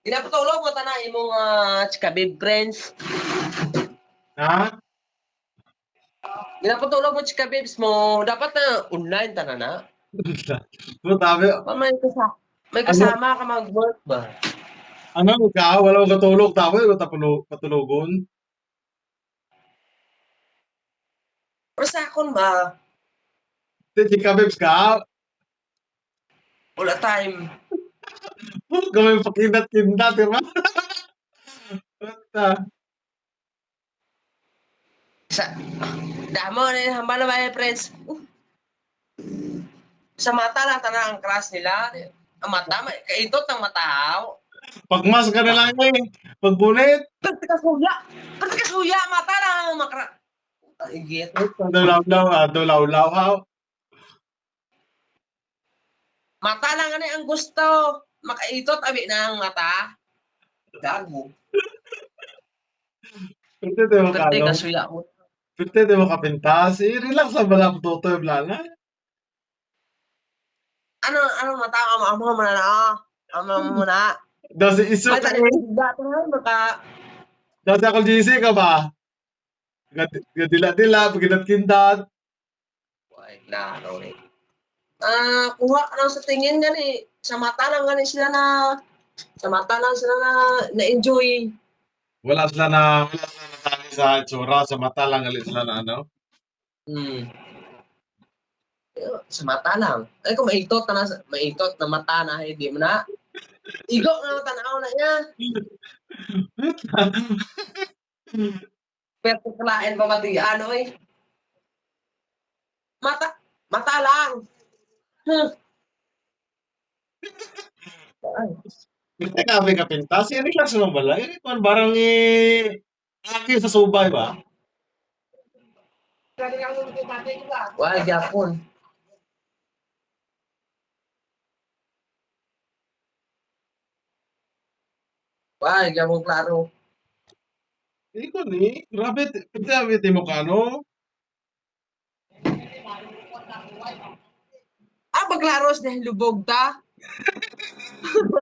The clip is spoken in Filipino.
Ginapatulog mo ta na imong chikabib friends. Ha? Ginapatulog mo chikabibs mo. Dapat na online ta na. So, sabi, May ano, kasama ka mag-work ba? ano, ikaw, wala kang katulog, tapos katulogon. Pero sa akon ba, Chika babes ka, wala time. gawin pakindat-kindat, di ba? Basta, Sa, damo na yung hambal na ba friends? Sa mata lang tanang ang crush nila. Ang mata, kaintot ng mataw. pagmas ka na lang eh. Pagbunit, Pagkasuya! Pagkasuya! Mata lang ang makra... Igit. dulaw-law, dulaw-law, ha? Mata lang ano ang gusto. Makaitot, abi na ang mata. Gago. Pwede di mo Pwede kalo. kasuya mo. Pwede di mo kapintas. Relax sa balang tuto yung blana. Ano mata? Amo mo na na. Amo mo na. Dasi iso May ka tanin eh. na maka... Dasi ako GC ka ba? Gadila-dila, pagindat-kindat. Ay, laro eh. Kuha ka lang sa tingin gani. Sa mata lang gani sila na... Sa mata lang sila na-enjoy. Wala sila natali sa itsura, sa mata lang galit sila na ano. Hmm. Sa mata lang. Ay kung maitot na mata na, hindi mo na. Igo na tanaw na niya. Pero kalain pa mati, ano eh. Mata lang. Huh. Ay, Hindi ka may kapintas. Relax naman bala. Barang aki sa subay ba? wala gyapon. Wala gyapon klaro. Iko ni, grabe, grabe mo kano. Maglaros dahil lubog ta.